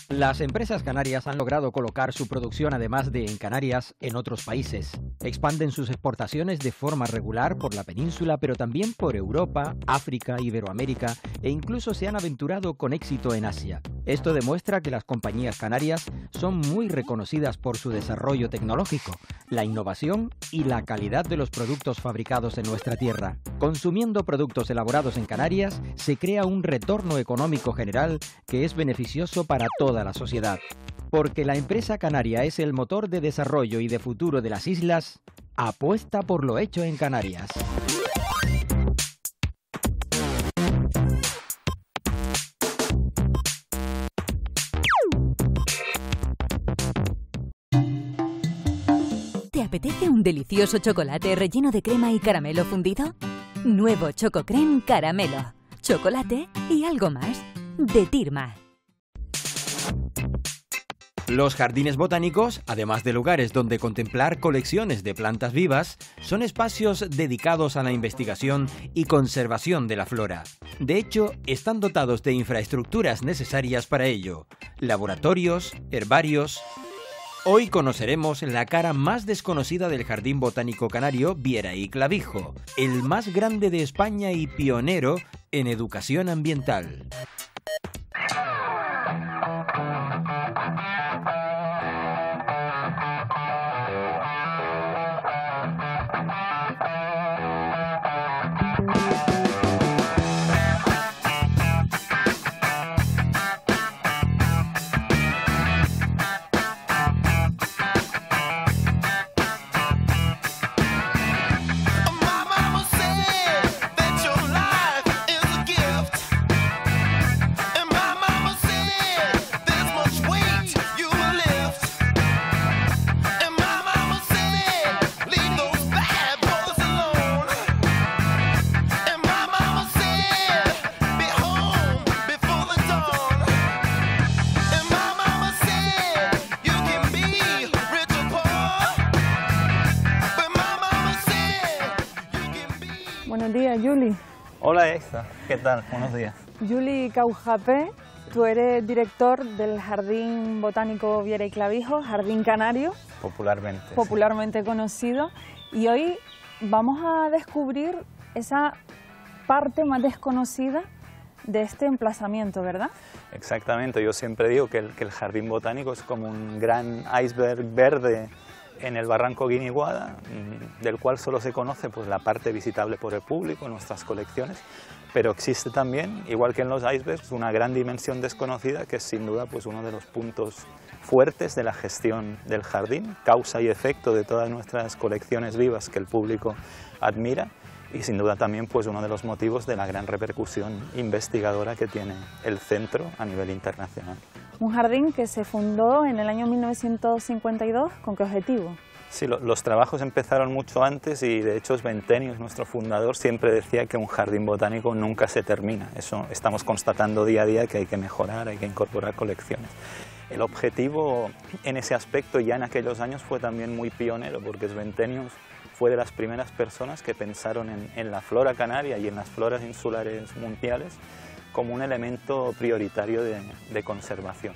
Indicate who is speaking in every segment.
Speaker 1: Las empresas canarias han logrado colocar su producción, además de en Canarias, en otros países. Expanden sus exportaciones de forma regular por la península, pero también por Europa, África, Iberoamérica e incluso se han aventurado con éxito en Asia. Esto demuestra que las compañías canarias son muy reconocidas por su desarrollo tecnológico, la innovación y la calidad de los productos fabricados en nuestra tierra. Consumiendo productos elaborados en Canarias, se crea un retorno económico general que es beneficioso para toda la sociedad. Porque la empresa canaria es el motor de desarrollo y de futuro de las islas, apuesta por lo hecho en Canarias.
Speaker 2: ¿Te apetece un delicioso chocolate relleno de crema y caramelo fundido? Nuevo Choco Crème Caramelo, chocolate y algo más, de Tirma.
Speaker 1: Los jardines botánicos, además de lugares donde contemplar colecciones de plantas vivas, son espacios dedicados a la investigación y conservación de la flora. De hecho, están dotados de infraestructuras necesarias para ello: laboratorios, herbarios. Hoy conoceremos la cara más desconocida del Jardín Botánico Canario Viera y Clavijo, el más grande de España y pionero en educación ambiental.
Speaker 3: Buenos días, Juli.
Speaker 4: Hola, Exa. ¿Qué tal? Buenos días.
Speaker 3: Juli Caujapé, tú eres director del Jardín Botánico Viera y Clavijo, Jardín Canario. Popularmente conocido. Y hoy vamos a descubrir esa parte más desconocida de este emplazamiento, ¿verdad?
Speaker 4: Exactamente. Yo siempre digo que el Jardín Botánico es como un gran iceberg verde en el barranco Guiniguada, del cual solo se conoce pues, la parte visitable por el público, nuestras colecciones, pero existe también, igual que en los icebergs, una gran dimensión desconocida que es sin duda pues, uno de los puntos fuertes de la gestión del jardín, causa y efecto de todas nuestras colecciones vivas que el público admira y sin duda también pues, uno de los motivos de la gran repercusión investigadora que tiene el centro a nivel internacional.
Speaker 3: Un jardín que se fundó en el año 1952, ¿con qué objetivo?
Speaker 4: Sí, los trabajos empezaron mucho antes y de hecho Sventenius, nuestro fundador, siempre decía que un jardín botánico nunca se termina. Eso estamos constatando día a día, que hay que mejorar, hay que incorporar colecciones. El objetivo en ese aspecto ya en aquellos años fue también muy pionero, porque Sventenius fue de las primeras personas que pensaron en la flora canaria y en las floras insulares mundiales como un elemento prioritario de conservación.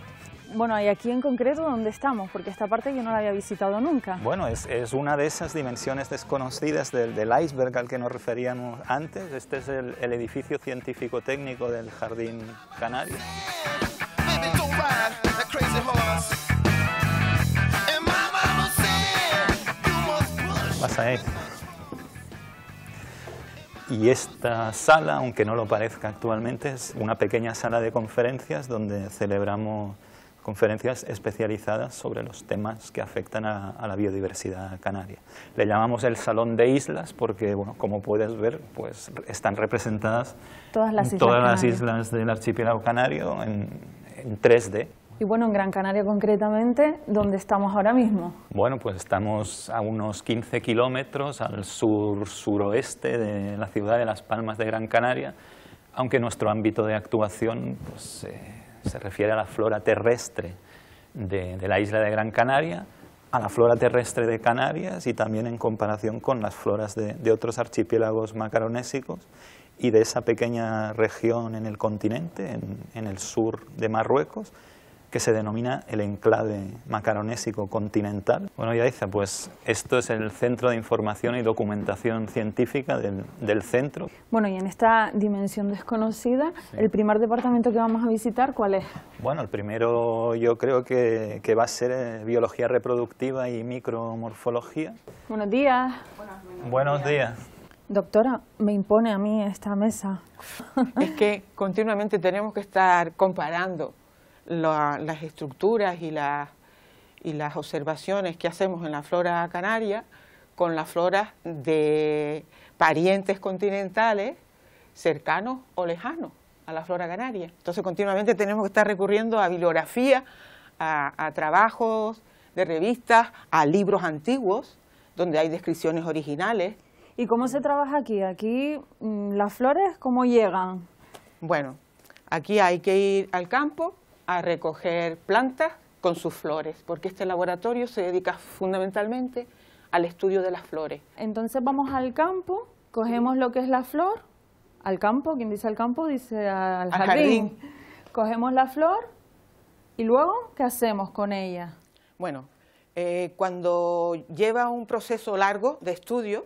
Speaker 3: Bueno, y aquí en concreto, ¿dónde estamos? Porque esta parte yo no la había visitado nunca.
Speaker 4: Bueno, es una de esas dimensiones desconocidas del iceberg al que nos referíamos antes. Este es el edificio científico-técnico del Jardín Canario. Pasa ahí. Y esta sala, aunque no lo parezca actualmente, es una pequeña sala de conferencias donde celebramos conferencias especializadas sobre los temas que afectan a la biodiversidad canaria. Le llamamos el Salón de Islas porque, bueno, como puedes ver, pues están representadas todas las islas del archipiélago canario en 3D.
Speaker 3: Y bueno, en Gran Canaria concretamente, ¿dónde estamos ahora mismo?
Speaker 4: Bueno, pues estamos a unos 15 kilómetros al sur-suroeste de la ciudad de Las Palmas de Gran Canaria, aunque nuestro ámbito de actuación pues, se refiere a la flora terrestre de la isla de Gran Canaria, a la flora terrestre de Canarias y también en comparación con las floras de otros archipiélagos macaronésicos y de esa pequeña región en el continente, en el sur de Marruecos, que se denomina el enclave macaronésico continental. Bueno, Yaiza, pues esto es el Centro de Información y Documentación Científica del centro.
Speaker 3: Bueno, y en esta dimensión desconocida, sí, el primer departamento que vamos a visitar, ¿cuál es?
Speaker 4: Bueno, el primero yo creo que va a ser Biología Reproductiva y Micromorfología.
Speaker 3: Buenos días.
Speaker 4: Buenos días.
Speaker 3: Doctora, me impone a mí esta mesa.
Speaker 5: Es que continuamente tenemos que estar comparando las estructuras y las observaciones que hacemos en la flora canaria con las floras de parientes continentales cercanos o lejanos a la flora canaria. Entonces continuamente tenemos que estar recurriendo a bibliografía, a trabajos de revistas, a libros antiguos donde hay descripciones originales.
Speaker 3: ¿Y cómo se trabaja aquí? Aquí las flores, ¿cómo llegan?
Speaker 5: Bueno, aquí hay que ir al campo a recoger plantas con sus flores, porque este laboratorio se dedica fundamentalmente al estudio de las flores.
Speaker 3: Entonces vamos al campo, cogemos lo que es la flor, al campo, quien dice al campo dice al jardín. Cogemos la flor y luego, ¿qué hacemos con ella?
Speaker 5: Bueno, cuando lleva un proceso largo de estudio,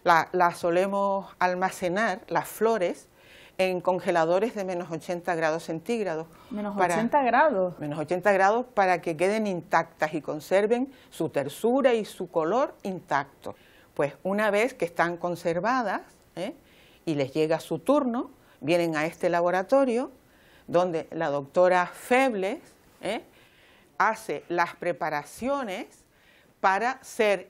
Speaker 5: la solemos almacenar, las flores, en congeladores de menos 80 grados centígrados.
Speaker 3: ¿Menos 80 grados?
Speaker 5: Menos 80 grados para que queden intactas y conserven su tersura y su color intacto. Pues una vez que están conservadas y les llega su turno, vienen a este laboratorio donde la doctora Febles hace las preparaciones para ser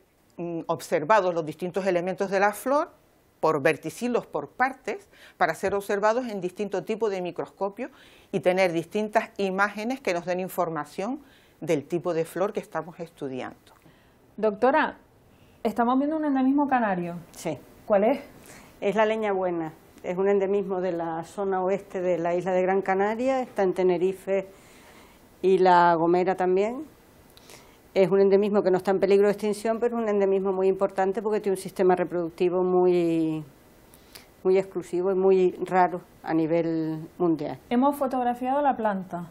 Speaker 5: observados los distintos elementos de la flor, por verticilos, por partes, para ser observados en distintos tipos de microscopio y tener distintas imágenes que nos den información del tipo de flor que estamos estudiando.
Speaker 3: Doctora, estamos viendo un endemismo canario.
Speaker 6: Sí.
Speaker 3: ¿Cuál es?
Speaker 6: Es la leña buena. Es un endemismo de la zona oeste de la isla de Gran Canaria, está en Tenerife y La Gomera también. Es un endemismo que no está en peligro de extinción, pero es un endemismo muy importante porque tiene un sistema reproductivo muy exclusivo y muy raro a nivel mundial.
Speaker 3: Hemos fotografiado la planta.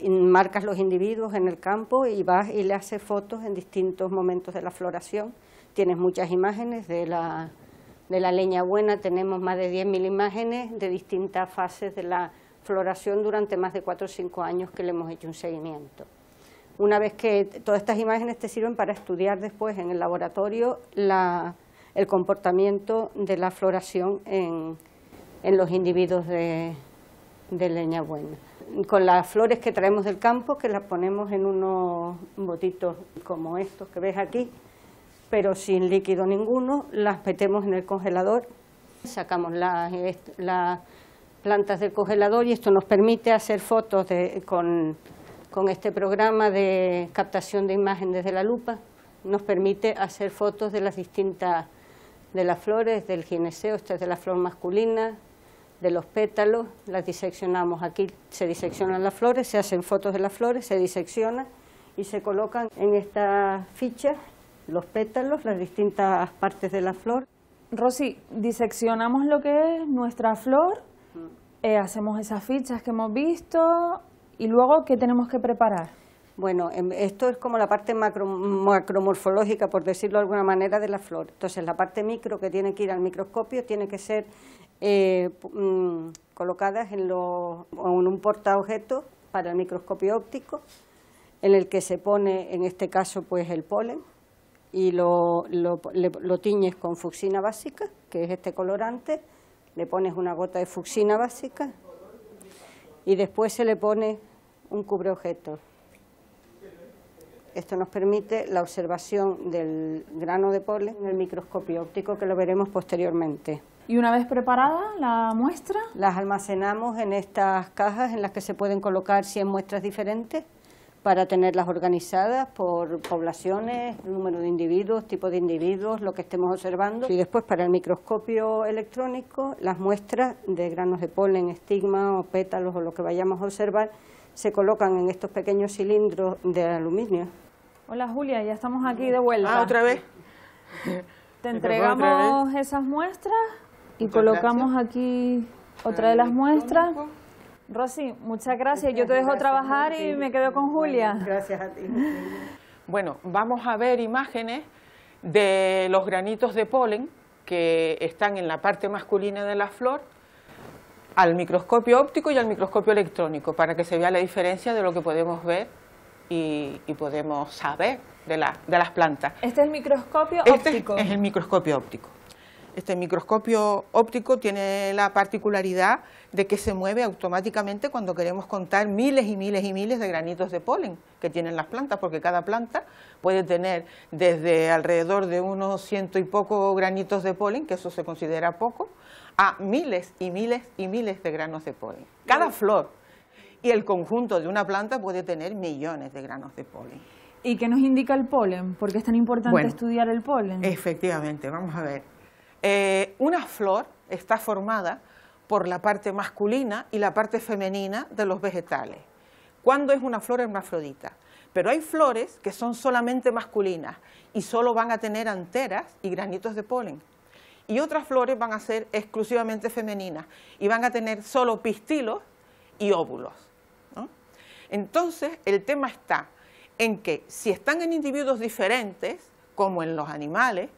Speaker 6: Marcas los individuos en el campo y vas y le haces fotos en distintos momentos de la floración. Tienes muchas imágenes de la leña buena, tenemos más de 10.000 imágenes de distintas fases de la floración durante más de 4 o 5 años que le hemos hecho un seguimiento. Una vez que todas estas imágenes te sirven para estudiar después en el laboratorio el comportamiento de la floración en los individuos de leña buena. Con las flores que traemos del campo, que las ponemos en unos botitos como estos que ves aquí, pero sin líquido ninguno, las metemos en el congelador, sacamos las plantas del congelador y esto nos permite hacer fotos con este programa de captación de imagen desde la lupa, nos permite hacer fotos de las distintas, de las flores, del gineceo, esta es de la flor masculina, de los pétalos, las diseccionamos, aquí se diseccionan las flores, se hacen fotos de las flores, se diseccionan y se colocan en estas fichas los pétalos, las distintas partes de la flor.
Speaker 3: Rosy, diseccionamos lo que es nuestra flor, hacemos esas fichas que hemos visto. ¿Y luego qué tenemos que preparar?
Speaker 6: Bueno, esto es como la parte macromorfológica, por decirlo de alguna manera, de la flor. Entonces, la parte micro que tiene que ir al microscopio tiene que ser colocadas en un portaobjetos para el microscopio óptico, en el que se pone, en este caso, pues el polen, y lo tiñes con fucsina básica, que es este colorante, le pones una gota de fucsina básica, y después se le pone un cubreobjetos. Esto nos permite la observación del grano de polen en el microscopio óptico, que lo veremos posteriormente.
Speaker 3: ¿Y una vez preparada la muestra?
Speaker 6: Las almacenamos en estas cajas en las que se pueden colocar 100 muestras diferentes para tenerlas organizadas por poblaciones, número de individuos, tipo de individuos, lo que estemos observando. Y después para el microscopio electrónico, las muestras de granos de polen, estigma o pétalos o lo que vayamos a observar, se colocan en estos pequeños cilindros de aluminio.
Speaker 3: Hola Julia, ya estamos aquí de vuelta.
Speaker 5: Ah, ¿otra vez?
Speaker 3: Te entregamos esas muestras y colocamos aquí otra de las muestras. Rosy, muchas gracias. Yo te dejo trabajar y me quedo con Julia.
Speaker 6: Gracias a ti.
Speaker 5: Bueno, vamos a ver imágenes de los granitos de polen que están en la parte masculina de la flor al microscopio óptico y al microscopio electrónico para que se vea la diferencia de lo que podemos ver y podemos saber de las plantas.
Speaker 3: ¿Este es el microscopio óptico?
Speaker 5: Este es el microscopio óptico. Este microscopio óptico tiene la particularidad de que se mueve automáticamente cuando queremos contar miles y miles y miles de granitos de polen que tienen las plantas, porque cada planta puede tener desde alrededor de unos 100 y poco granitos de polen, que eso se considera poco, a miles y miles y miles de granos de polen. Cada flor y el conjunto de una planta puede tener millones de granos de polen.
Speaker 3: ¿Y qué nos indica el polen? ¿Por qué es tan importante estudiar el polen?
Speaker 5: Efectivamente, vamos a ver. Una flor está formada por la parte masculina y la parte femenina de los vegetales. ¿Cuándo es una flor hermafrodita? Pero hay flores que son solamente masculinas y solo van a tener anteras y granitos de polen. Y otras flores van a ser exclusivamente femeninas y van a tener solo pistilos y óvulos, ¿no? Entonces, el tema está en que si están en individuos diferentes, como en los animales,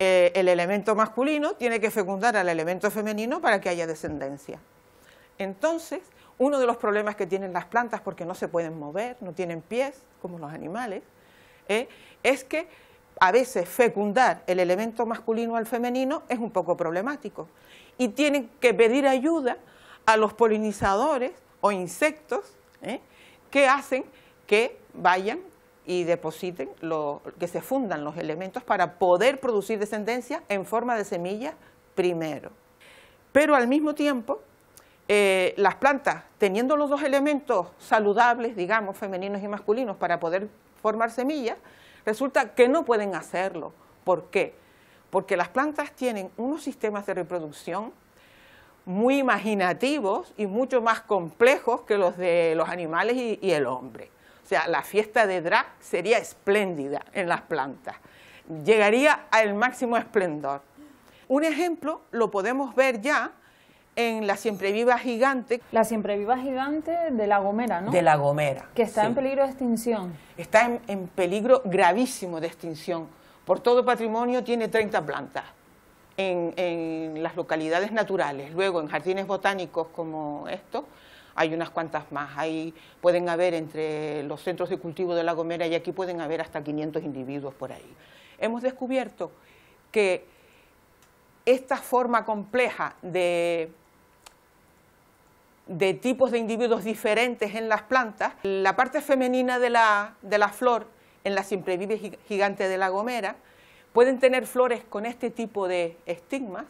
Speaker 5: el elemento masculino tiene que fecundar al elemento femenino para que haya descendencia. Entonces, uno de los problemas que tienen las plantas, porque no se pueden mover, no tienen pies, como los animales, es que a veces fecundar el elemento masculino al femenino es un poco problemático. Y tienen que pedir ayuda a los polinizadores o insectos que hacen que vayan y depositen, que se fundan los elementos para poder producir descendencia en forma de semilla primero. Pero al mismo tiempo, las plantas, teniendo los dos elementos saludables, digamos, femeninos y masculinos, para poder formar semillas, resulta que no pueden hacerlo. ¿Por qué? Porque las plantas tienen unos sistemas de reproducción muy imaginativos y mucho más complejos que los de los animales y el hombre. O sea, la fiesta de drag sería espléndida en las plantas, llegaría al máximo esplendor. Un ejemplo lo podemos ver ya en la siempreviva gigante.
Speaker 3: La siempreviva gigante de La Gomera, ¿no?
Speaker 5: De La Gomera.
Speaker 3: Que está en peligro de extinción.
Speaker 5: Está en peligro gravísimo de extinción. Por todo patrimonio tiene 30 plantas en las localidades naturales. Luego en jardines botánicos como estos, hay unas cuantas más. Ahí pueden haber entre los centros de cultivo de La Gomera y aquí pueden haber hasta 500 individuos por ahí. Hemos descubierto que esta forma compleja de tipos de individuos diferentes en las plantas, la parte femenina de la flor en la siempreviva gigante de La Gomera, pueden tener flores con este tipo de estigmas,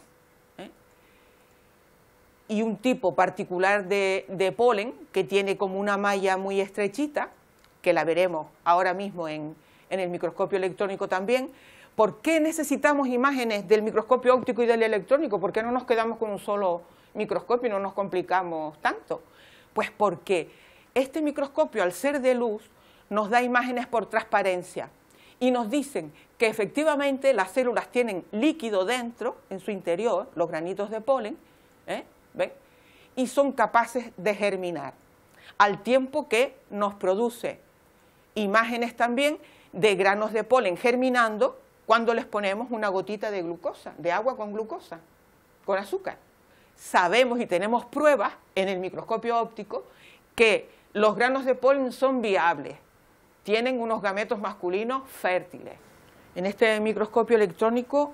Speaker 5: y un tipo particular de polen que tiene como una malla muy estrechita, que la veremos ahora mismo en el microscopio electrónico también. ¿Por qué necesitamos imágenes del microscopio óptico y del electrónico? ¿Por qué no nos quedamos con un solo microscopio y no nos complicamos tanto? Pues porque este microscopio, al ser de luz, nos da imágenes por transparencia y nos dicen que efectivamente las células tienen líquido dentro, en su interior, los granitos de polen, ¿ven? Y son capaces de germinar, al tiempo que nos produce imágenes también de granos de polen germinando cuando les ponemos una gotita de glucosa, de agua con glucosa, con azúcar. Sabemos y tenemos pruebas en el microscopio óptico que los granos de polen son viables, tienen unos gametos masculinos fértiles. En este microscopio electrónico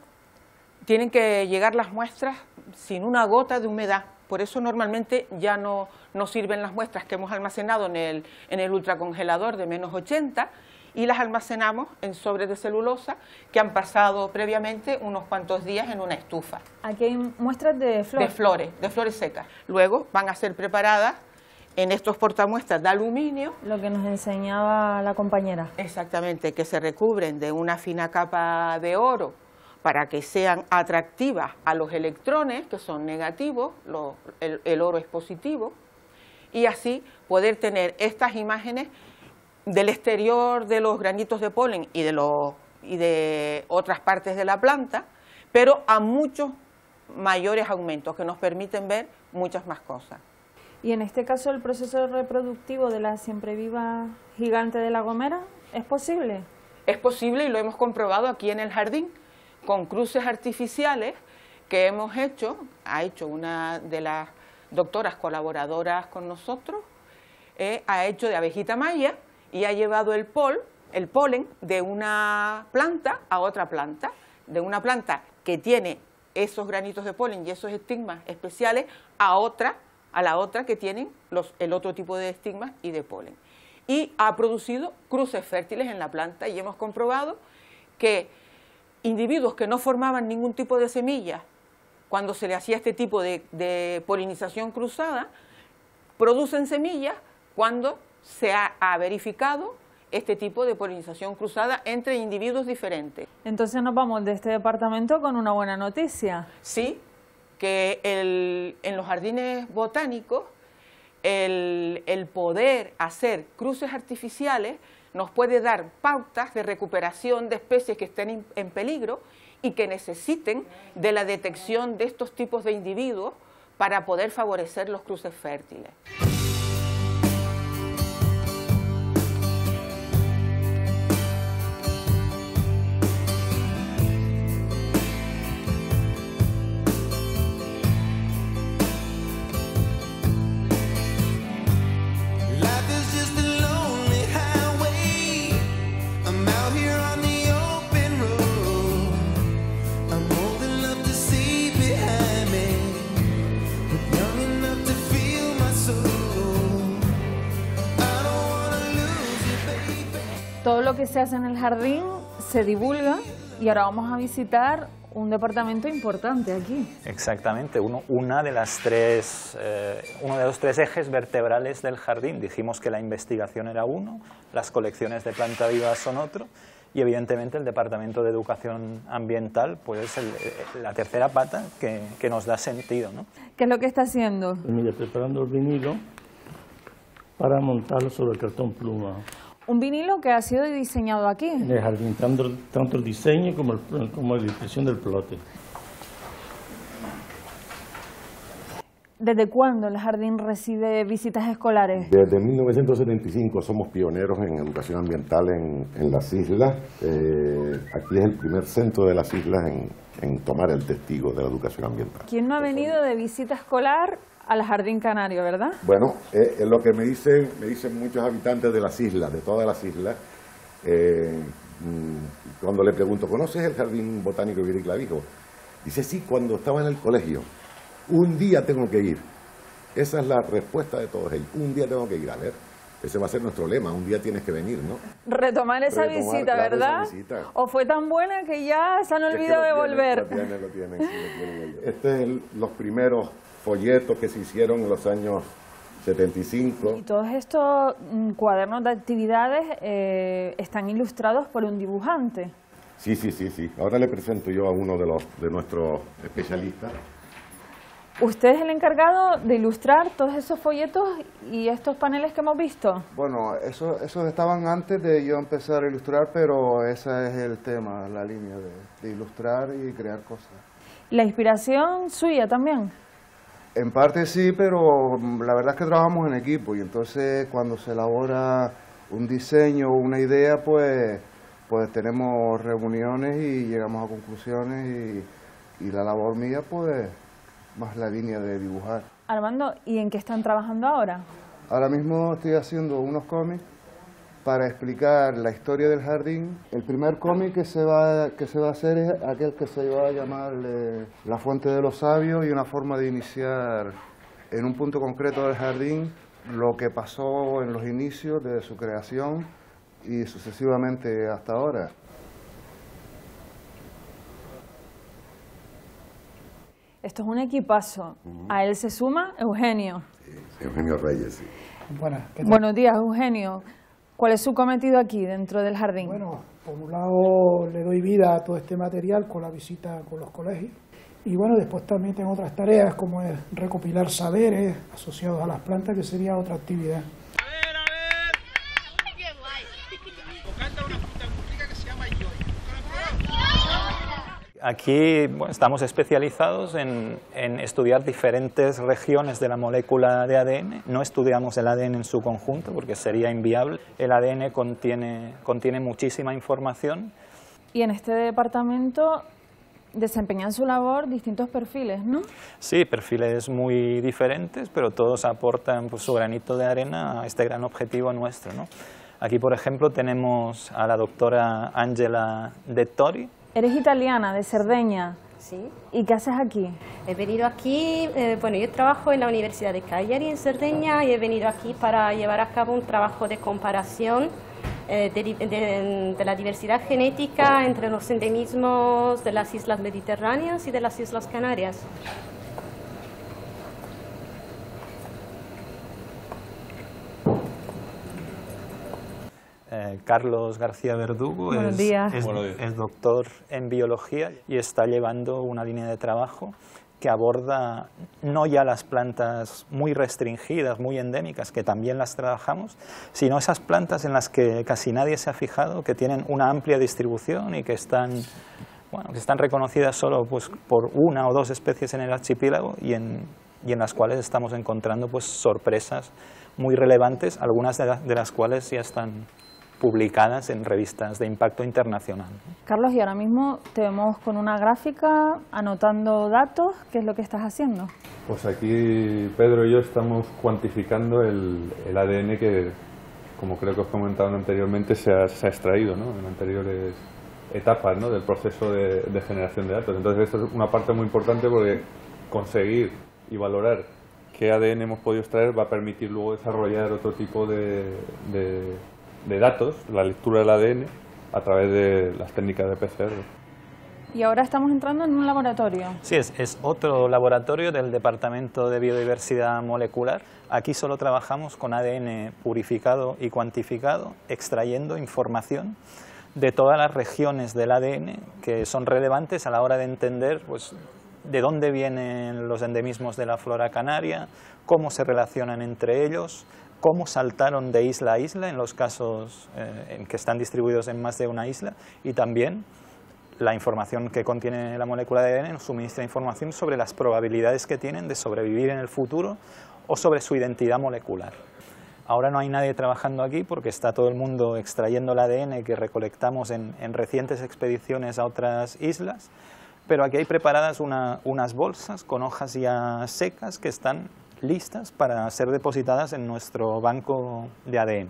Speaker 5: tienen que llegar las muestras sin una gota de humedad. Por eso normalmente ya no sirven las muestras que hemos almacenado en el ultracongelador de -80 y las almacenamos en sobres de celulosa que han pasado previamente unos cuantos días en una estufa.
Speaker 3: Aquí hay muestras de flores.
Speaker 5: De flores secas. Luego van a ser preparadas en estos portamuestras de aluminio.
Speaker 3: Lo que nos enseñaba la compañera.
Speaker 5: Exactamente, que se recubren de una fina capa de oro para que sean atractivas a los electrones, que son negativos, el oro es positivo, y así poder tener estas imágenes del exterior de los granitos de polen y de otras partes de la planta, pero a muchos mayores aumentos que nos permiten ver muchas más cosas.
Speaker 3: Y en este caso, ¿el proceso reproductivo de la siempreviva gigante de La Gomera es posible?
Speaker 5: Es posible y lo hemos comprobado aquí en el jardín, con cruces artificiales que hemos hecho, ha hecho una de las doctoras colaboradoras con nosotros, ha hecho de abejita maya y ha llevado el polen de una planta a otra planta, de una planta que tiene esos granitos de polen y esos estigmas especiales a la otra que tienen el otro tipo de estigmas y de polen. Y ha producido cruces fértiles en la planta y hemos comprobado que individuos que no formaban ningún tipo de semilla cuando se le hacía este tipo de polinización cruzada, producen semillas cuando se ha verificado este tipo de polinización cruzada entre individuos diferentes.
Speaker 3: Entonces nos vamos de este departamento con una buena noticia.
Speaker 5: Sí, que en los jardines botánicos el poder hacer cruces artificiales nos puede dar pautas de recuperación de especies que estén en peligro y que necesiten de la detección de estos tipos de individuos para poder favorecer los cruces fértiles.
Speaker 3: Todo lo que se hace en el jardín se divulga y ahora vamos a visitar un departamento importante aquí.
Speaker 4: Exactamente, uno de los tres ejes vertebrales del jardín. Dijimos que la investigación era uno, las colecciones de planta viva son otro y evidentemente el Departamento de Educación Ambiental pues es la tercera pata que nos da sentido, ¿no?
Speaker 3: ¿Qué es lo que está haciendo?
Speaker 7: Pues mira, preparando el vinilo para montarlo sobre el cartón pluma.
Speaker 3: Un vinilo que ha sido diseñado aquí.
Speaker 7: En el jardín, tanto el diseño como la impresión del plote.
Speaker 3: ¿Desde cuándo el jardín recibe visitas escolares?
Speaker 8: Desde 1975 somos pioneros en educación ambiental en las islas. Aquí es el primer centro de las islas en tomar el testigo de la educación ambiental.
Speaker 3: ¿Quién no ha venido de visita escolar al Jardín Canario, verdad?
Speaker 8: Bueno, es lo que me dicen muchos habitantes de las islas, de todas las islas, cuando le pregunto, ¿conoces el Jardín Botánico Viera y Clavijo? Dice, sí, cuando estaba en el colegio. Un día tengo que ir. Esa es la respuesta de todos ellos. Un día tengo que ir. A ver, ese va a ser nuestro lema, un día tienes que venir, ¿no?
Speaker 3: Retomar esa visita, claro, ¿verdad? Esa visita. ¿O fue tan buena que ya se han olvidado de volver?
Speaker 8: Lo tienen. Este es los primeros folletos que se hicieron en los años 75.
Speaker 3: Y todos estos cuadernos de actividades están ilustrados por un dibujante.
Speaker 8: Sí. Ahora le presento yo a uno de nuestros especialistas.
Speaker 3: ¿Usted es el encargado de ilustrar todos esos folletos y estos paneles que hemos visto?
Speaker 9: Bueno, esos estaban antes de yo empezar a ilustrar, pero ese es el tema, la línea de ilustrar y crear cosas.
Speaker 3: ¿La inspiración suya también?
Speaker 9: En parte sí, pero la verdad es que trabajamos en equipo y entonces cuando se elabora un diseño o una idea, pues tenemos reuniones y llegamos a conclusiones y la labor mía, pues más la línea de dibujar.
Speaker 3: Armando, ¿y en qué están trabajando ahora?
Speaker 9: Ahora mismo estoy haciendo unos cómics para explicar la historia del jardín. El primer cómic que se va a hacer es aquel que se va a llamar La Fuente de los Sabios y una forma de iniciar en un punto concreto del jardín lo que pasó en los inicios de su creación y sucesivamente hasta ahora.
Speaker 3: Esto es un equipazo. A él se suma Eugenio.
Speaker 8: Sí, Eugenio Reyes, sí.
Speaker 3: Buenos días, Eugenio. ¿Cuál es su cometido aquí, dentro del jardín?
Speaker 10: Bueno, por un lado le doy vida a todo este material con la visita con los colegios. Y bueno, después también tengo otras tareas como es recopilar saberes asociados a las plantas, que sería otra actividad.
Speaker 4: Aquí estamos especializados en estudiar diferentes regiones de la molécula de ADN. No estudiamos el ADN en su conjunto porque sería inviable. El ADN contiene muchísima información.
Speaker 3: Y en este departamento desempeñan su labor distintos perfiles, ¿no?
Speaker 4: Sí, perfiles muy diferentes, pero todos aportan pues, su granito de arena a este gran objetivo nuestro, ¿no? Aquí, por ejemplo, tenemos a la doctora Angela Dettori.
Speaker 3: Eres italiana, de Cerdeña.
Speaker 11: Sí.
Speaker 3: ¿Y qué haces aquí?
Speaker 11: He venido aquí, bueno, yo trabajo en la Universidad de Cagliari, en Cerdeña, y he venido aquí para llevar a cabo un trabajo de comparación de la diversidad genética entre los endemismos de las islas mediterráneas y de las Islas Canarias.
Speaker 4: Carlos García Verdugo es doctor en biología y está llevando una línea de trabajo que aborda no ya las plantas muy restringidas, muy endémicas, que también las trabajamos, sino esas plantas en las que casi nadie se ha fijado, que tienen una amplia distribución y que están reconocidas solo pues, por una o dos especies en el archipiélago y en las cuales estamos encontrando pues, sorpresas muy relevantes, algunas de las cuales ya están publicadas en revistas de impacto internacional.
Speaker 3: Carlos, y ahora mismo te vemos con una gráfica anotando datos. ¿Qué es lo que estás haciendo?
Speaker 12: Pues aquí Pedro y yo estamos cuantificando el ADN que, como creo que os comentaban anteriormente, se ha extraído, ¿no?, en anteriores etapas, ¿no?, del proceso de generación de datos. Entonces esta es una parte muy importante porque conseguir y valorar qué ADN hemos podido extraer va a permitir luego desarrollar otro tipo de datos, la lectura del ADN, a través de las técnicas de PCR.
Speaker 3: Y ahora estamos entrando en un laboratorio.
Speaker 4: Sí, es otro laboratorio del Departamento de Biodiversidad Molecular. Aquí solo trabajamos con ADN purificado y cuantificado, extrayendo información de todas las regiones del ADN que son relevantes a la hora de entender pues, de dónde vienen los endemismos de la flora canaria, cómo se relacionan entre ellos, cómo saltaron de isla a isla en los casos en que están distribuidos en más de una isla, y también la información que contiene la molécula de ADN nos suministra información sobre las probabilidades que tienen de sobrevivir en el futuro o sobre su identidad molecular. Ahora no hay nadie trabajando aquí porque está todo el mundo extrayendo el ADN que recolectamos en recientes expediciones a otras islas, pero aquí hay preparadas unas bolsas con hojas ya secas que están listas para ser depositadas en nuestro banco de ADN.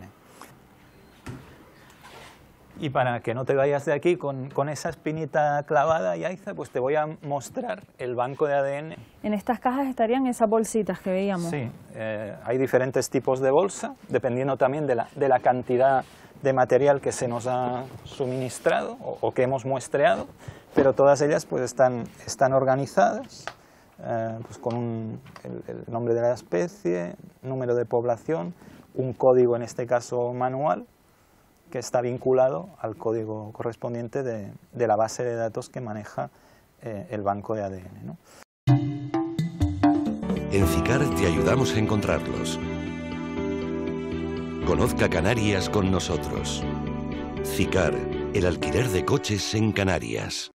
Speaker 4: Y para que no te vayas de aquí con esa espinita clavada, Yaiza, pues te voy a mostrar el banco de ADN.
Speaker 3: En estas cajas estarían esas bolsitas que veíamos.
Speaker 4: Sí, hay diferentes tipos de bolsa, dependiendo también de la cantidad de material que se nos ha suministrado o que hemos muestreado, pero todas ellas pues están organizadas. Pues con el nombre de la especie, número de población, un código en este caso manual que está vinculado al código correspondiente de la base de datos que maneja el banco de ADN, ¿no?
Speaker 13: En CICAR te ayudamos a encontrarlos. Conozca Canarias con nosotros. CICAR, el alquiler de coches en Canarias.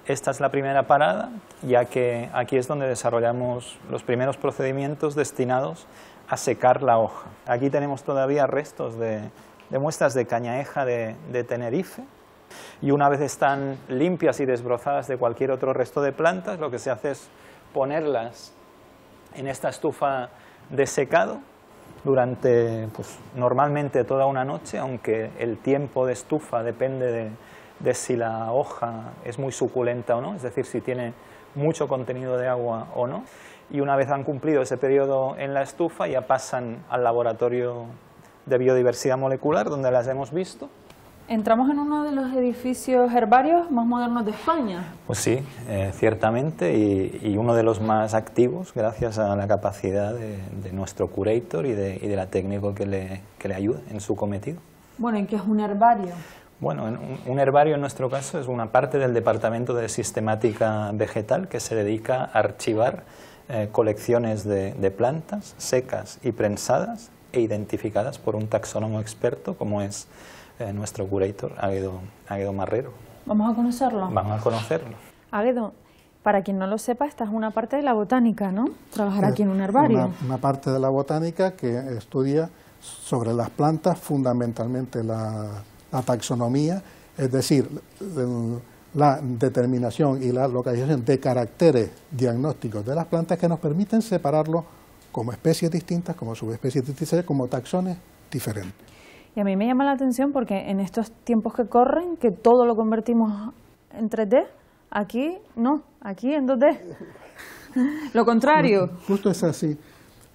Speaker 4: Esta es la primera parada, ya que aquí es donde desarrollamos los primeros procedimientos destinados a secar la hoja. Aquí tenemos todavía restos de muestras de cañaheja de Tenerife, y una vez están limpias y desbrozadas de cualquier otro resto de plantas, lo que se hace es ponerlas en esta estufa de secado durante pues, normalmente toda una noche, aunque el tiempo de estufa depende de si la hoja es muy suculenta o no, es decir, si tiene mucho contenido de agua o no. Y una vez han cumplido ese periodo en la estufa, ya pasan al laboratorio de biodiversidad molecular, donde las hemos visto.
Speaker 3: ¿Entramos en uno de los edificios herbarios más modernos de España?
Speaker 4: Pues sí, ciertamente, y uno de los más activos, gracias a la capacidad de nuestro curator y de la técnica que le ayuda en su cometido.
Speaker 3: Bueno, ¿y qué es un herbario?
Speaker 4: Bueno, un herbario en nuestro caso es una parte del Departamento de Sistemática Vegetal que se dedica a archivar colecciones de plantas secas y prensadas e identificadas por un taxónomo experto como es nuestro curator, Águedo Marrero.
Speaker 3: ¿Vamos a conocerlo?
Speaker 4: Vamos a conocerlo.
Speaker 3: Águedo, para quien no lo sepa, esta es una parte de la botánica, ¿no? Trabajar aquí en un herbario.
Speaker 14: Una parte de la botánica que estudia sobre las plantas, fundamentalmente la taxonomía, es decir, la determinación y la localización de caracteres diagnósticos de las plantas que nos permiten separarlo como especies distintas, como subespecies distintas, como taxones diferentes.
Speaker 3: Y a mí me llama la atención porque en estos tiempos que corren, que todo lo convertimos en 3D, aquí no, aquí en 2D. Lo contrario.
Speaker 14: Justo es así,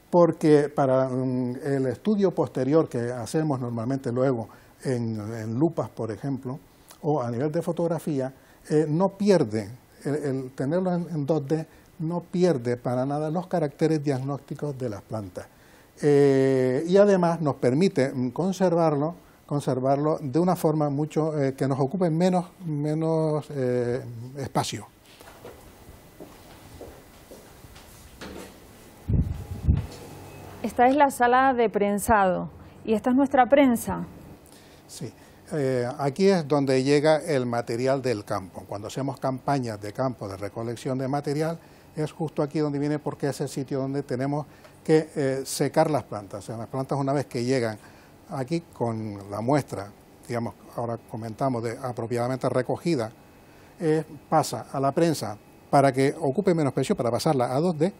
Speaker 14: porque para el estudio posterior que hacemos normalmente luego en lupas, por ejemplo, o a nivel de fotografía, no pierde, el tenerlo en 2D no pierde para nada los caracteres diagnósticos de las plantas. Y además nos permite conservarlo de una forma mucho que nos ocupe menos espacio.
Speaker 3: Esta es la sala de prensado y esta es nuestra prensa.
Speaker 14: Sí, aquí es donde llega el material del campo. Cuando hacemos campañas de campo de recolección de material, es justo aquí donde viene, porque es el sitio donde tenemos que secar las plantas. O sea, las plantas, una vez que llegan aquí con la muestra, digamos, ahora comentamos, de apropiadamente recogida, pasa a la prensa para que ocupe menos espacio, para pasarla a 2D,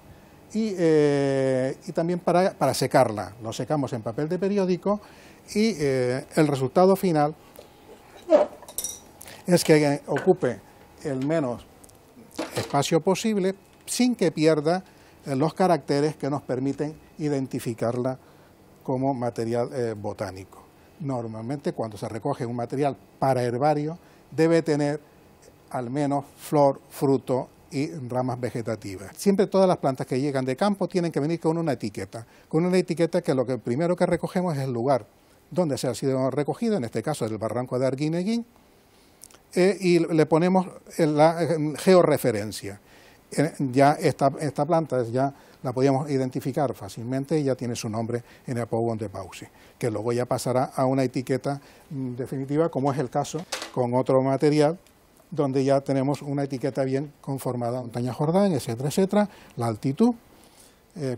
Speaker 14: y también para secarla. Lo secamos en papel de periódico y el resultado final es que ocupe el menos espacio posible sin que pierda los caracteres que nos permiten identificarla como material botánico. Normalmente cuando se recoge un material para herbario debe tener al menos flor, fruto y ramas vegetativas. Siempre todas las plantas que llegan de campo tienen que venir con una etiqueta que lo que primero que recogemos es el lugar donde se ha sido recogido, en este caso es el barranco de Arguineguín, y le ponemos la georreferencia. Ya esta planta ya la podíamos identificar fácilmente y ya tiene su nombre en el Pou de Pausi, que luego ya pasará a una etiqueta definitiva, como es el caso con otro material, donde ya tenemos una etiqueta bien conformada, montaña Jordán, etcétera, etcétera, la altitud,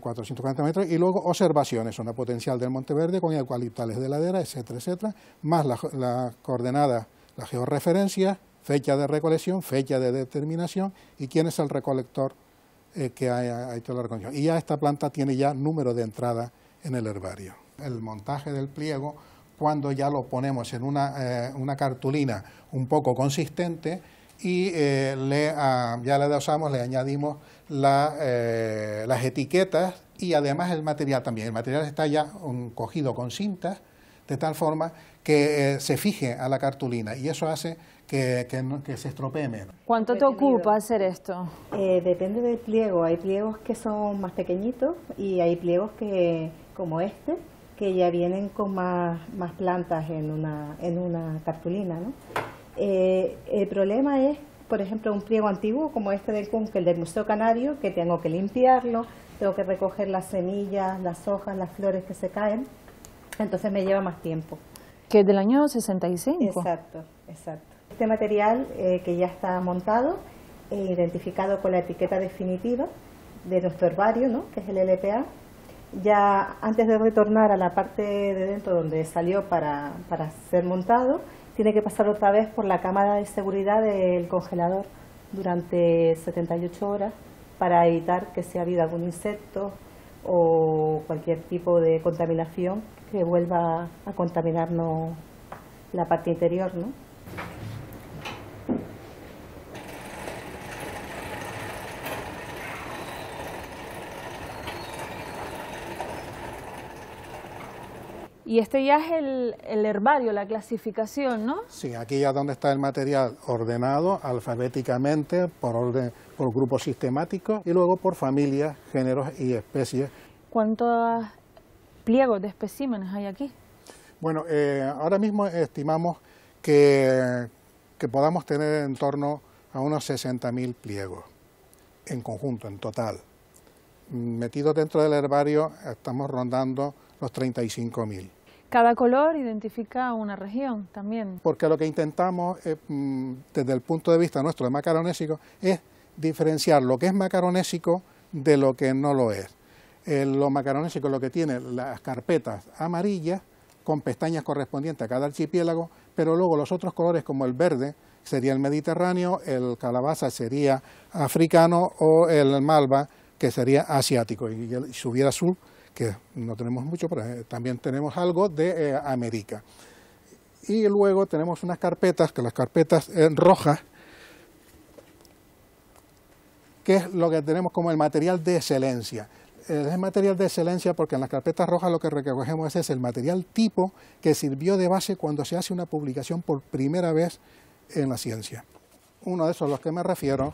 Speaker 14: 440 metros, y luego observaciones, una potencial del Monteverde con eucaliptales de ladera, etcétera, etcétera, más la coordenada, la georreferencia, fecha de recolección, fecha de determinación y quién es el recolector que ha hecho la recolección. Y ya esta planta tiene ya número de entrada en el herbario. El montaje del pliego, cuando ya lo ponemos en una cartulina un poco consistente y ya le adosamos, le añadimos las etiquetas y además el material también. El material está ya cogido con cintas de tal forma que se fije a la cartulina y eso hace que se estropee menos.
Speaker 3: ¿Cuánto te ocupa hacer esto?
Speaker 15: Depende del pliego. Hay pliegos que son más pequeñitos y hay pliegos como este, que ya vienen con más plantas en una cartulina, ¿no? El problema es, por ejemplo, un pliego antiguo como este del Kunkel del Museo Canario, que tengo que limpiarlo, tengo que recoger las semillas, las hojas, las flores que se caen, entonces me lleva más tiempo.
Speaker 3: Que es del año 65.
Speaker 15: Exacto. Este material que ya está montado, identificado con la etiqueta definitiva de nuestro herbario, ¿no?, que es el LPA, ya antes de retornar a la parte de dentro donde salió para ser montado, tiene que pasar otra vez por la cámara de seguridad del congelador durante 78 horas para evitar que si ha habido algún insecto o cualquier tipo de contaminación que vuelva a contaminarnos la parte interior, ¿no?
Speaker 3: Y este ya es el herbario, la clasificación, ¿no?
Speaker 14: Sí, aquí ya donde está el material ordenado alfabéticamente, por grupos sistemáticos y luego por familias, géneros y especies.
Speaker 3: ¿Cuántos pliegos de especímenes hay aquí?
Speaker 14: Bueno, ahora mismo estimamos que podamos tener en torno a unos 60.000 pliegos en conjunto, en total. Metidos dentro del herbario estamos rondando los 35.000.
Speaker 3: Cada color identifica una región también.
Speaker 14: Porque lo que intentamos desde el punto de vista nuestro de macaronésico es diferenciar lo que es macaronésico de lo que no lo es. Lo macaronésico lo que tiene las carpetas amarillas con pestañas correspondientes a cada archipiélago, pero luego los otros colores como el verde sería el mediterráneo, el calabaza sería africano o el malva que sería asiático, y si hubiera azul, que no tenemos mucho, pero también tenemos algo de América. Y luego tenemos unas carpetas, que las carpetas rojas, que es lo que tenemos como el material de excelencia. Es material de excelencia porque en las carpetas rojas lo que recogemos es el material tipo que sirvió de base cuando se hace una publicación por primera vez en la ciencia. Uno de esos a los que me refiero,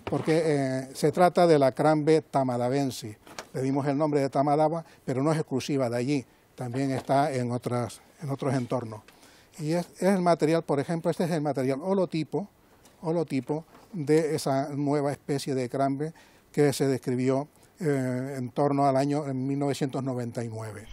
Speaker 14: porque se trata de la Crambe tamadabensis. Le dimos el nombre de Tamadaba, pero no es exclusiva de allí, también está en otros entornos. Y es el material, por ejemplo, este es el material holotipo de esa nueva especie de Crambe que se describió en torno al año 1999.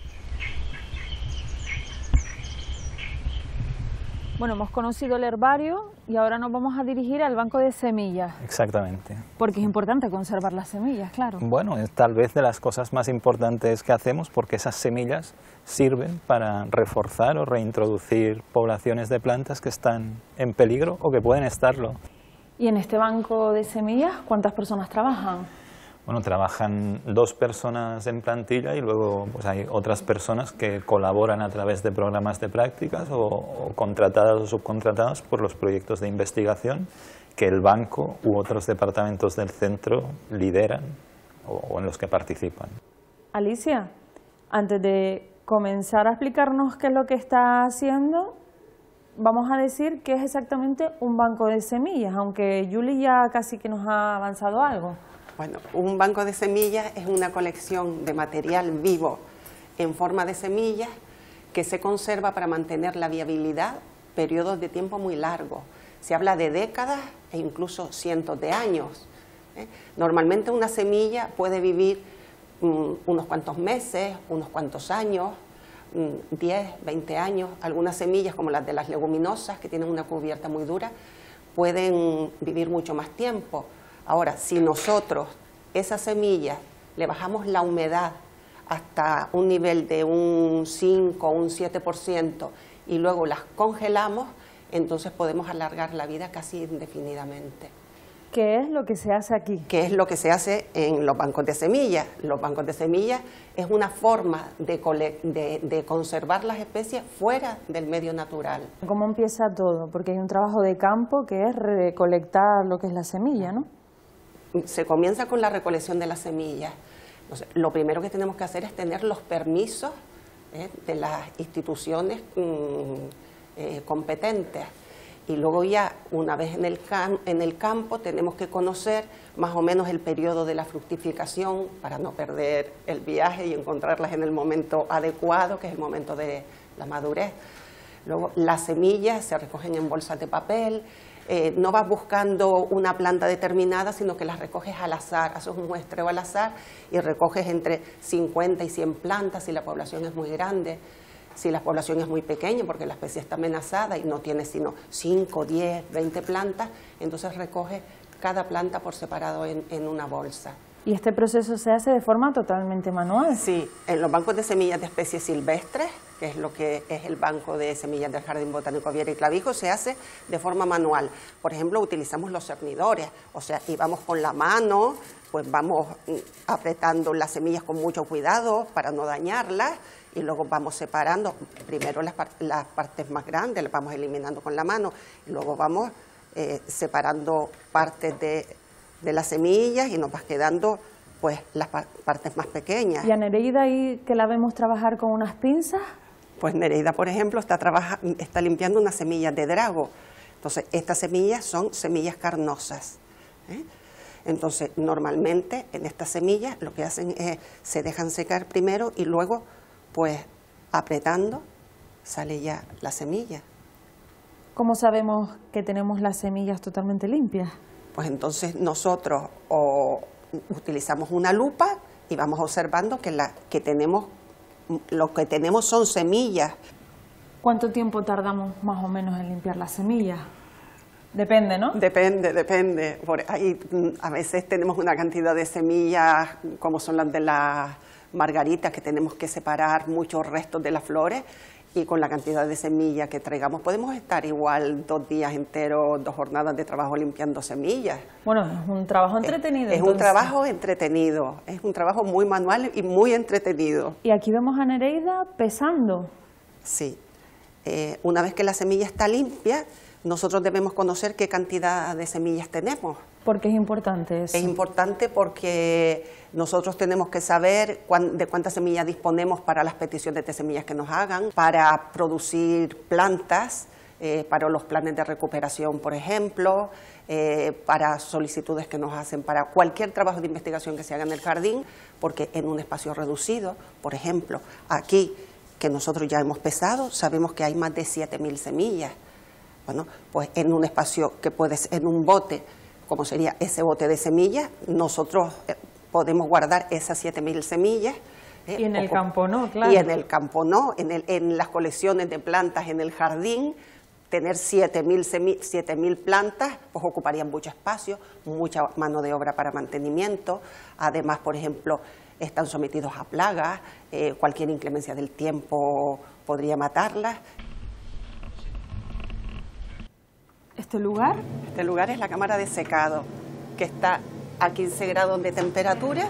Speaker 3: Bueno, hemos conocido el herbario y ahora nos vamos a dirigir al banco de semillas.
Speaker 4: Exactamente.
Speaker 3: Porque es importante conservar las semillas, claro.
Speaker 4: Bueno, es tal vez de las cosas más importantes que hacemos porque esas semillas sirven para reforzar o reintroducir poblaciones de plantas que están en peligro o que pueden estarlo.
Speaker 3: ¿Y en este banco de semillas cuántas personas trabajan?
Speaker 4: Bueno, trabajan 2 personas en plantilla y luego pues hay otras personas que colaboran a través de programas de prácticas o contratadas o subcontratadas por los proyectos de investigación que el banco u otros departamentos del centro lideran o en los que participan.
Speaker 3: Alicia, antes de comenzar a explicarnos qué es lo que está haciendo, vamos a decir qué es exactamente un banco de semillas, aunque Julie ya casi que nos ha avanzado algo.
Speaker 5: Bueno, un banco de semillas es una colección de material vivo en forma de semillas que se conserva para mantener la viabilidad periodos de tiempo muy largos. Se habla de décadas e incluso cientos de años. Normalmente una semilla puede vivir unos cuantos meses, unos cuantos años, 10, 20 años. Algunas semillas, como las de las leguminosas, que tienen una cubierta muy dura, pueden vivir mucho más tiempo. Ahora, si nosotros esas semillas le bajamos la humedad hasta un nivel de un 5 o un 7% y luego las congelamos, entonces podemos alargar la vida casi indefinidamente.
Speaker 3: ¿Qué es lo que se hace aquí?
Speaker 5: ¿Qué es lo que se hace en los bancos de semillas? Los bancos de semillas es una forma de conservar las especies fuera del medio natural.
Speaker 3: ¿Cómo empieza todo? Porque hay un trabajo de campo que es recolectar lo que es la semilla, ¿no?
Speaker 5: Se comienza con la recolección de las semillas. Entonces, lo primero que tenemos que hacer es tener los permisos de las instituciones competentes. Y luego ya, una vez en el campo, tenemos que conocer más o menos el periodo de la fructificación para no perder el viaje y encontrarlas en el momento adecuado, que es el momento de la madurez. Luego, las semillas se recogen en bolsas de papel. No vas buscando una planta determinada, sino que las recoges al azar, haces un muestreo al azar y recoges entre 50 y 100 plantas si la población es muy grande. Si la población es muy pequeña, porque la especie está amenazada y no tiene sino 5, 10, 20 plantas, entonces recoges cada planta por separado en una bolsa.
Speaker 3: ¿Y este proceso se hace de forma totalmente manual?
Speaker 5: Sí, en los bancos de semillas de especies silvestres, que es lo que es el banco de semillas del Jardín Botánico Viera y Clavijo, se hace de forma manual. Por ejemplo, utilizamos los cernidores, o sea, y vamos con la mano, pues vamos apretando las semillas con mucho cuidado para no dañarlas, y luego vamos separando primero las partes más grandes, las vamos eliminando con la mano, y luego vamos separando partes de las semillas y nos va quedando pues las partes más pequeñas.
Speaker 3: ¿Y a Nereida ahí que la vemos trabajar con unas pinzas?
Speaker 5: Pues Nereida, por ejemplo, está limpiando unas semillas de drago. Entonces, estas semillas son semillas carnosas. Entonces, normalmente en estas semillas lo que hacen es se dejan secar primero y luego, pues apretando, sale ya la semilla.
Speaker 3: ¿Cómo sabemos que tenemos las semillas totalmente limpias?
Speaker 5: Pues entonces nosotros utilizamos una lupa y vamos observando que tenemos
Speaker 16: lo que tenemos son semillas.
Speaker 3: ¿Cuánto tiempo tardamos más o menos en limpiar las semillas? Depende, ¿no?
Speaker 16: Depende. Por ahí, a veces tenemos una cantidad de semillas, como son las de las margaritas, que tenemos que separar muchos restos de las flores, y con la cantidad de semillas que traigamos podemos estar igual 2 días enteros, 2 jornadas de trabajo limpiando semillas.
Speaker 3: Bueno, es un trabajo entretenido.
Speaker 16: Es un trabajo entretenido, es un trabajo muy manual y muy entretenido.
Speaker 3: Y aquí vemos a Nereida pesando.
Speaker 16: Sí. Una vez que la semilla está limpia, nosotros debemos conocer qué cantidad de semillas tenemos.
Speaker 3: ¿Por qué es importante eso?
Speaker 16: Es importante porque nosotros tenemos que saber de cuántas semillas disponemos para las peticiones de semillas que nos hagan, para producir plantas, para los planes de recuperación, por ejemplo, para solicitudes que nos hacen, para cualquier trabajo de investigación que se haga en el jardín, porque en un espacio reducido, por ejemplo, aquí, que nosotros ya hemos pesado, sabemos que hay más de 7.000 semillas. Bueno, pues en un espacio que puede ser, en un bote, como sería ese bote de semillas, nosotros podemos guardar esas 7.000 semillas.
Speaker 3: Y en el campo no, claro.
Speaker 16: Y en el campo no, en las colecciones de plantas en el jardín, tener 7.000 plantas, pues ocuparían mucho espacio, mucha mano de obra para mantenimiento. Además, por ejemplo, están sometidos a plagas, cualquier inclemencia del tiempo podría matarlas.
Speaker 3: ¿Este lugar?
Speaker 16: Este lugar es la cámara de secado, que está a 15 grados de temperatura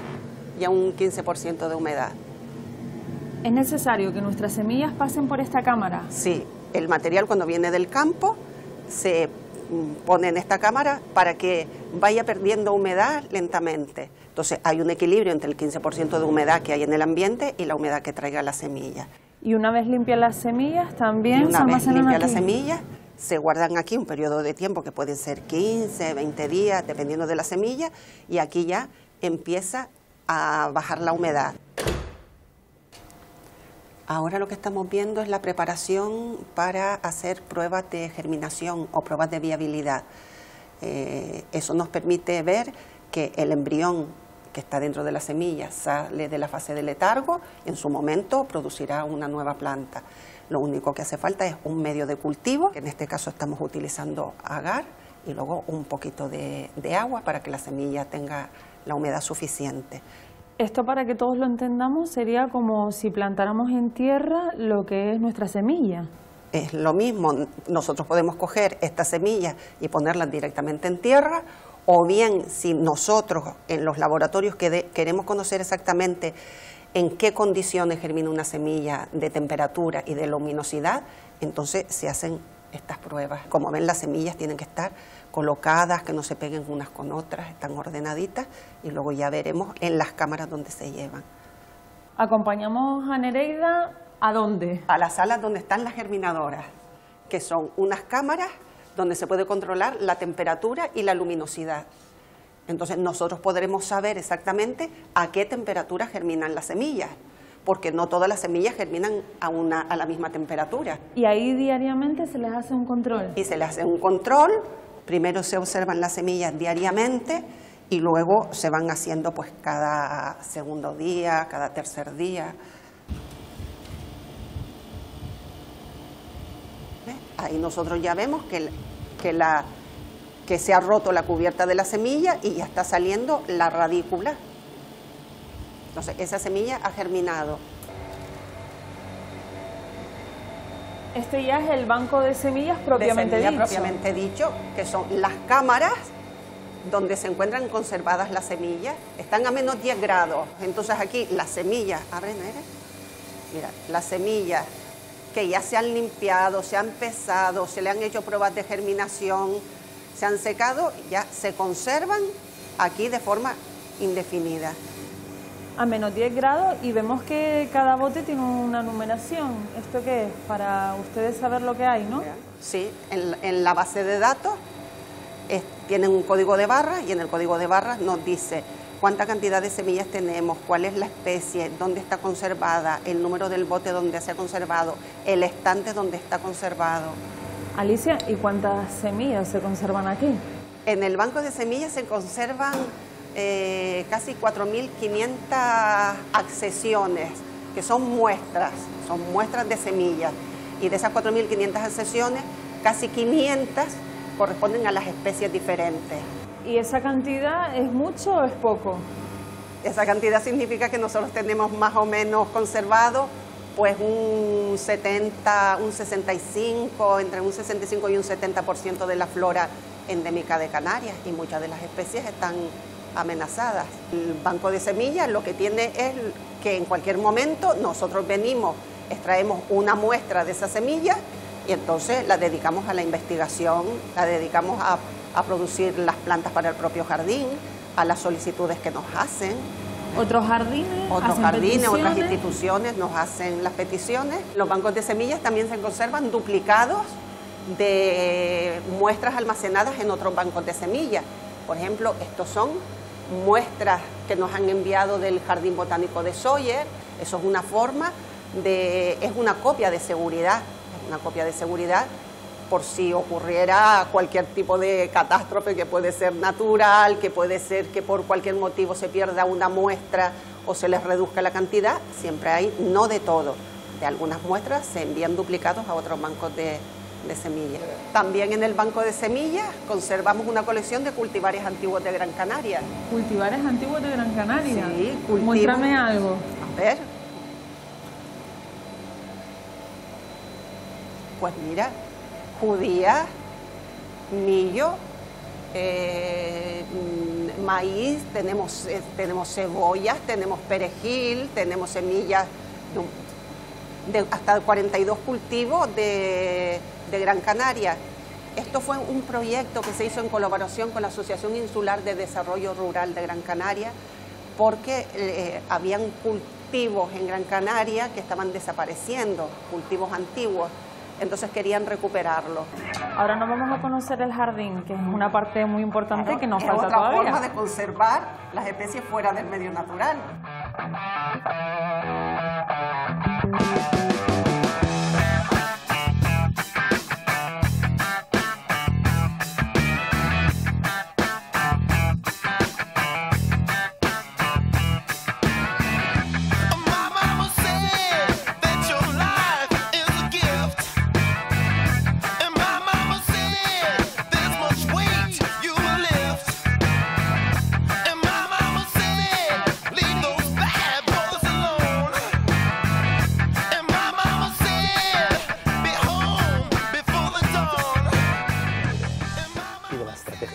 Speaker 16: y a un 15% de humedad.
Speaker 3: ¿Es necesario que nuestras semillas pasen por esta cámara?
Speaker 16: Sí, el material cuando viene del campo se pone en esta cámara para que vaya perdiendo humedad lentamente. Entonces hay un equilibrio entre el 15% de humedad que hay en el ambiente y la humedad que traiga la semilla.
Speaker 3: Y una vez limpias las semillas, también se almacenan aquí.
Speaker 16: Una vez limpias las semillas, se guardan aquí un periodo de tiempo que pueden ser 15, 20 días, dependiendo de la semilla, y aquí ya empieza a bajar la humedad. Ahora lo que estamos viendo es la preparación para hacer pruebas de germinación o pruebas de viabilidad. Eso nos permite ver que el embrión que está dentro de la semilla sale de la fase de letargo y en su momento producirá una nueva planta. Lo único que hace falta es un medio de cultivo, que en este caso estamos utilizando agar, y luego un poquito de agua para que la semilla tenga la humedad suficiente.
Speaker 3: Esto, para que todos lo entendamos, sería como si plantáramos en tierra lo que es nuestra semilla.
Speaker 16: Es lo mismo, nosotros podemos coger esta semilla y ponerla directamente en tierra, o bien si nosotros en los laboratorios queremos conocer exactamente en qué condiciones germina una semilla de temperatura y de luminosidad, entonces se hacen estas pruebas. Como ven, las semillas tienen que estar colocadas, que no se peguen unas con otras, están ordenaditas, y luego ya veremos en las cámaras donde se llevan.
Speaker 3: ¿Acompañamos a Nereida a dónde?
Speaker 16: A las salas donde están las germinadoras, que son unas cámaras donde se puede controlar la temperatura y la luminosidad. Entonces nosotros podremos saber exactamente a qué temperatura germinan las semillas, porque no todas las semillas germinan a la misma temperatura.
Speaker 3: Y ahí diariamente se les hace un control.
Speaker 16: Y se les hace un control, primero se observan las semillas diariamente y luego se van haciendo pues cada segundo día, cada tercer día. ¿Ves? Ahí nosotros ya vemos que se ha roto la cubierta de la semilla y ya está saliendo la radícula. Entonces, esa semilla ha germinado.
Speaker 3: Este ya es el banco de semillas propiamente dicho.
Speaker 16: Propiamente dicho, que son las cámaras donde se encuentran conservadas las semillas. Están a menos 10 grados. Entonces aquí las semillas, mira, las semillas que ya se han limpiado, se han pesado, se le han hecho pruebas de germinación, se han secado, ya se conservan aquí de forma indefinida.
Speaker 3: A menos 10 grados, y vemos que cada bote tiene una numeración. ¿Esto qué es? Para ustedes saber lo que hay, ¿no?
Speaker 16: Sí, en la base de datos tienen un código de barras, y en el código de barras nos dice cuánta cantidad de semillas tenemos, cuál es la especie, dónde está conservada, el número del bote donde se ha conservado, el estante donde está conservado.
Speaker 3: Alicia, ¿y cuántas semillas se conservan aquí?
Speaker 16: En el banco de semillas se conservan casi 4.500 accesiones que son muestras de semillas. Y de esas 4.500 sesiones, casi 500 corresponden a las especies diferentes.
Speaker 3: ¿Y esa cantidad es mucho o es poco?
Speaker 16: Esa cantidad significa que nosotros tenemos más o menos conservado pues un 65, entre un 65 y un 70% de la flora endémica de Canarias, y muchas de las especies están amenazadas. El banco de semillas lo que tiene es que en cualquier momento nosotros venimos, extraemos una muestra de esa semilla y entonces la dedicamos a la investigación, la dedicamos a producir las plantas para el propio jardín, a las solicitudes que nos hacen.
Speaker 3: ¿Otros jardines?
Speaker 16: Otras instituciones nos hacen las peticiones. Los bancos de semillas también se conservan duplicados de muestras almacenadas en otros bancos de semillas. Por ejemplo, estos son muestras que nos han enviado del Jardín Botánico de Sóller. Eso es una forma es una copia de seguridad, por si ocurriera cualquier tipo de catástrofe, que puede ser natural, que puede ser que por cualquier motivo se pierda una muestra o se les reduzca la cantidad. Siempre hay, no de todo, de algunas muestras se envían duplicados a otros bancos de semillas. También en el banco de semillas conservamos una colección de cultivares antiguos de Gran Canaria.
Speaker 3: ¿Cultivares antiguos de Gran Canaria?
Speaker 16: Sí, cultivos.
Speaker 3: Muéstrame algo.
Speaker 16: A ver. Pues mira, judía, millo, maíz, tenemos cebollas, tenemos perejil, tenemos semillas de hasta 42 cultivos de Gran Canaria. Esto fue un proyecto que se hizo en colaboración con la Asociación Insular de Desarrollo Rural de Gran Canaria, porque habían cultivos en Gran Canaria que estaban desapareciendo, cultivos antiguos. Entonces querían recuperarlo.
Speaker 3: Ahora nos vamos a conocer el jardín, que es una parte muy importante que nos falta todavía.
Speaker 16: Es otra forma de conservar las especies fuera del medio natural.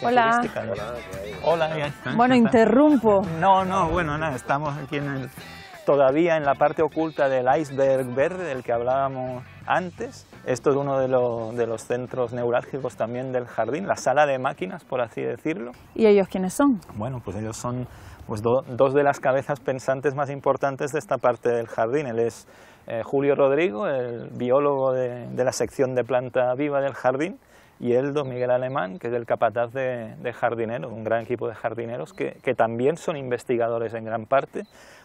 Speaker 3: Hola.
Speaker 4: Hola.
Speaker 3: Bueno, interrumpo.
Speaker 4: No, bueno, nada, estamos aquí todavía en la parte oculta del iceberg verde del que hablábamos antes. Esto es uno de los centros neurálgicos también del jardín, la sala de máquinas, por así decirlo.
Speaker 3: ¿Y ellos quiénes son?
Speaker 4: Bueno, pues ellos son dos de las cabezas pensantes más importantes de esta parte del jardín. Él es Julio Rodrigo, el biólogo de la sección de planta viva del jardín, y él, don Miguel Alemán, que es el capataz de jardineros, un gran equipo de jardineros que también son investigadores en gran parte,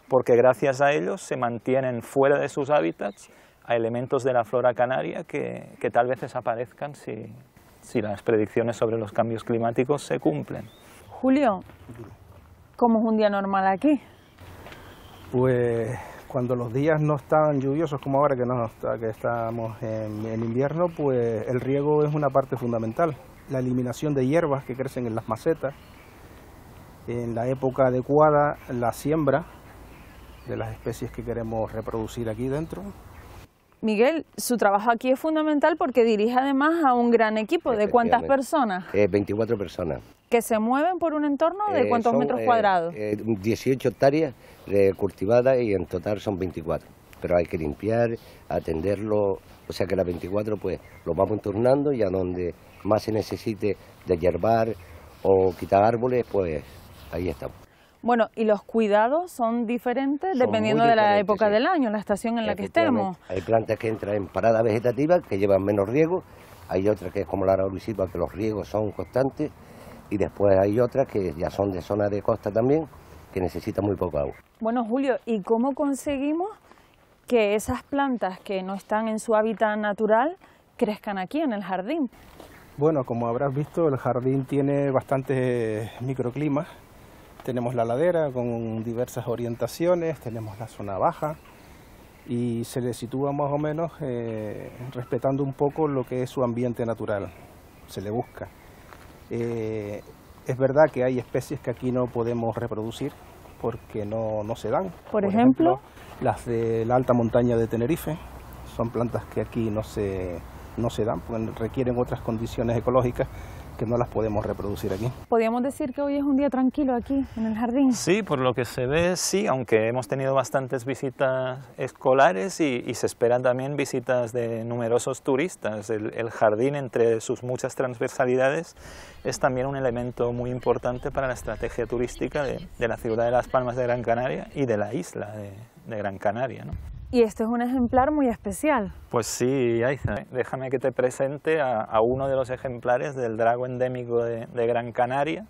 Speaker 4: porque gracias a ellos se mantienen fuera de sus hábitats a elementos de la flora canaria que tal vez desaparezcan si las predicciones sobre los cambios climáticos se cumplen.
Speaker 3: Julio, ¿cómo es un día normal aquí?
Speaker 17: Pues cuando los días no están lluviosos como ahora que estamos en invierno, pues el riego es una parte fundamental. La eliminación de hierbas que crecen en las macetas, en la época adecuada la siembra de las especies que queremos reproducir aquí dentro.
Speaker 3: Miguel, su trabajo aquí es fundamental porque dirige además a un gran equipo. ¿De cuántas personas?
Speaker 18: 24 personas.
Speaker 3: ¿Que se mueven por un entorno de cuántos metros cuadrados?
Speaker 18: 18 hectáreas cultivadas y en total son 24. Pero hay que limpiar, atenderlo, o sea que las 24 pues lo vamos turnando y a donde más se necesite de hierbar o quitar árboles, pues ahí estamos.
Speaker 3: Bueno, y los cuidados son diferentes dependiendo de la época del año, la estación en la que estemos.
Speaker 18: Hay plantas que entran en parada vegetativa, que llevan menos riego, hay otras que es como la lauricilva, que los riegos son constantes, y después hay otras que ya son de zona de costa también, que necesitan muy poco agua.
Speaker 3: Bueno, Julio, ¿y cómo conseguimos que esas plantas que no están en su hábitat natural crezcan aquí en el jardín?
Speaker 17: Bueno, como habrás visto, el jardín tiene bastantes microclimas. Tenemos la ladera con diversas orientaciones, tenemos la zona baja y se le sitúa más o menos respetando un poco lo que es su ambiente natural, se le busca. Es verdad que hay especies que aquí no podemos reproducir porque no se dan.
Speaker 3: Por ejemplo,
Speaker 17: las de la alta montaña de Tenerife son plantas que aquí no se dan, porque requieren otras condiciones ecológicas que no las podemos reproducir aquí.
Speaker 3: ¿Podríamos decir que hoy es un día tranquilo aquí, en el jardín?
Speaker 4: Sí, por lo que se ve, sí, aunque hemos tenido bastantes visitas escolares y se esperan también visitas de numerosos turistas. El jardín, entre sus muchas transversalidades, es también un elemento muy importante para la estrategia turística de la ciudad de Las Palmas de Gran Canaria y de la isla de Gran Canaria, ¿no?
Speaker 3: Y este es un ejemplar muy especial.
Speaker 4: Pues sí, Aiza, déjame que te presente a uno de los ejemplares del drago endémico de Gran Canaria,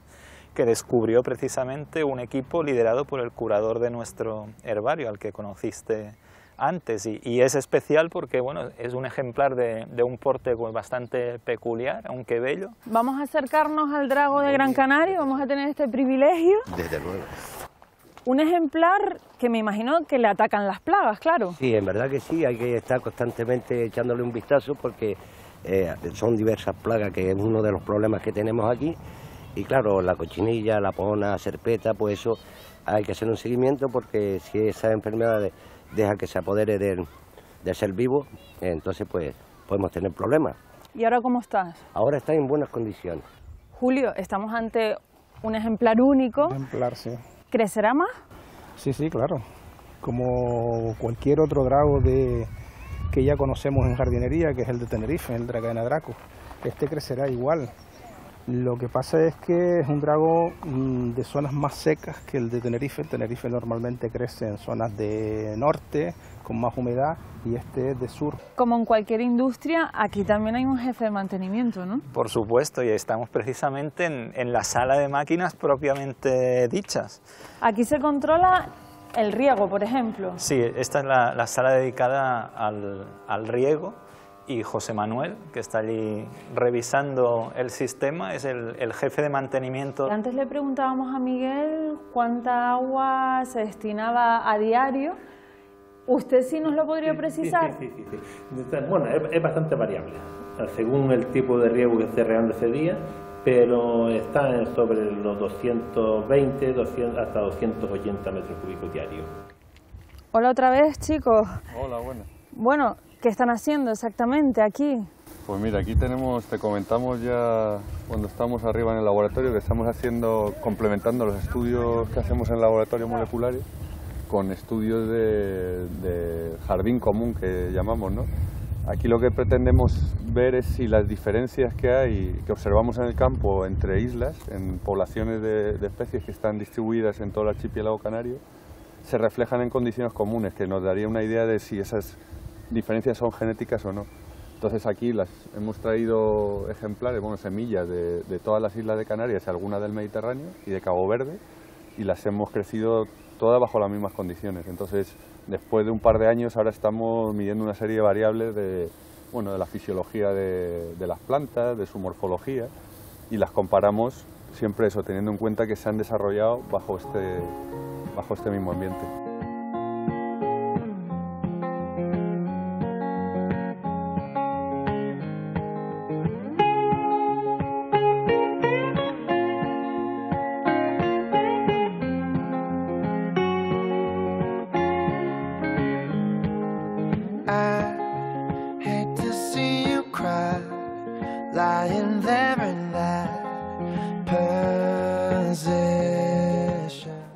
Speaker 4: que descubrió precisamente un equipo liderado por el curador de nuestro herbario, al que conociste antes. Y es especial porque bueno, es un ejemplar de un porte pues, bastante peculiar, aunque bello.
Speaker 3: Vamos a acercarnos al drago de Gran Canaria, vamos a tener este privilegio.
Speaker 18: Desde luego.
Speaker 3: Un ejemplar que me imagino que le atacan las plagas, claro.
Speaker 18: Sí, en verdad que sí, hay que estar constantemente echándole un vistazo porque son diversas plagas, que es uno de los problemas que tenemos aquí. Y claro, la cochinilla, la pona, serpeta, pues eso hay que hacer un seguimiento porque si esa enfermedad deja que se apodere del ser vivo, entonces pues podemos tener problemas.
Speaker 3: ¿Y ahora cómo estás?
Speaker 18: Ahora está en buenas condiciones.
Speaker 3: Julio, estamos ante un ejemplar único.
Speaker 17: Un ejemplar, sí.
Speaker 3: ¿Crecerá más?
Speaker 17: Sí, claro. Como cualquier otro drago que ya conocemos en jardinería, que es el de Tenerife, el Dragaena draco. Este crecerá igual. Lo que pasa es que es un drago de zonas más secas que el de Tenerife. El Tenerife normalmente crece en zonas de norte, con más humedad, y este es de sur.
Speaker 3: Como en cualquier industria, aquí también hay un jefe de mantenimiento, ¿no?
Speaker 4: Por supuesto, y estamos precisamente en la sala de máquinas propiamente dichas.
Speaker 3: Aquí se controla el riego, por ejemplo.
Speaker 4: Sí, esta es la sala dedicada al riego. Y José Manuel, que está allí revisando el sistema, es el jefe de mantenimiento.
Speaker 3: Antes le preguntábamos a Miguel cuánta agua se destinaba a diario. ¿Usted sí nos lo podría precisar?
Speaker 19: Sí. Bueno, es bastante variable, según el tipo de riego que esté regando ese día, pero está sobre los 220, hasta 280 metros cúbicos diarios.
Speaker 3: Hola otra vez, chicos.
Speaker 12: Hola, buenas.
Speaker 3: Bueno, ¿qué están haciendo exactamente aquí?
Speaker 12: Pues mira, aquí te comentamos ya cuando estamos arriba en el laboratorio, que estamos complementando los estudios que hacemos en el laboratorio moleculares con estudios de jardín común que llamamos, ¿no? Aquí lo que pretendemos ver es si las diferencias que hay, que observamos en el campo entre islas, en poblaciones de especies que están distribuidas en todo el archipiélago canario, se reflejan en condiciones comunes, que nos daría una idea de si esas diferencias son genéticas o no. Entonces aquí hemos traído ejemplares, semillas de todas las islas de Canarias y algunas del Mediterráneo y de Cabo Verde, y las hemos crecido todas bajo las mismas condiciones. Entonces, después de un par de años, ahora estamos midiendo una serie de variables de la fisiología de las plantas, de su morfología, y las comparamos siempre eso, teniendo en cuenta que se han desarrollado bajo este mismo ambiente.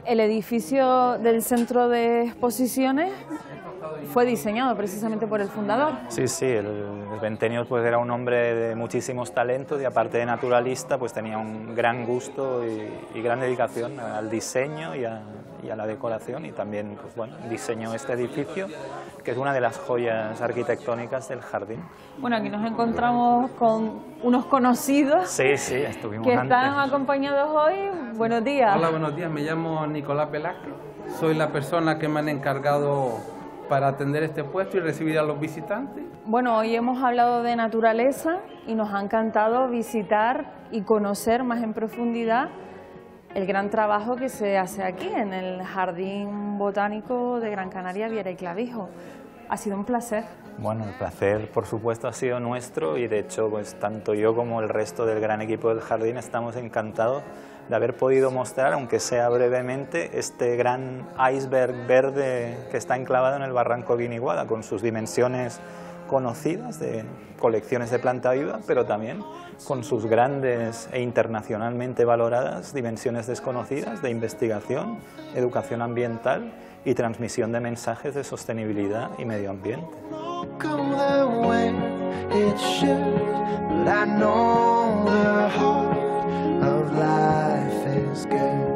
Speaker 3: El edificio del centro de exposiciones fue diseñado precisamente por el fundador.
Speaker 4: Sí, el Ventenios pues era un hombre de muchísimos talentos y aparte de naturalista pues tenía un gran gusto y gran dedicación al diseño y a la decoración, y también pues, diseñó este edificio, que es una de las joyas arquitectónicas del jardín.
Speaker 3: Bueno, aquí nos encontramos con unos conocidos.
Speaker 4: Sí, estuvimos
Speaker 3: que
Speaker 4: antes.
Speaker 3: Están acompañados hoy. Buenos días.
Speaker 20: Hola, buenos días. Me llamo Nicolás Velázquez. Soy la persona que me han encargado para atender este puesto y recibir a los visitantes.
Speaker 3: Bueno, hoy hemos hablado de naturaleza y nos ha encantado visitar y conocer más en profundidad el gran trabajo que se hace aquí en el Jardín Botánico de Gran Canaria, Viera y Clavijo. Ha sido un placer.
Speaker 4: Bueno, el placer por supuesto ha sido nuestro y de hecho pues tanto yo como el resto del gran equipo del jardín estamos encantados de haber podido mostrar, aunque sea brevemente, este gran iceberg verde que está enclavado en el barranco Guiniguada, con sus dimensiones conocidas de colecciones de planta viva, pero también con sus grandes e internacionalmente valoradas dimensiones desconocidas de investigación, educación ambiental y transmisión de mensajes de sostenibilidad y medio ambiente.
Speaker 21: Life is good.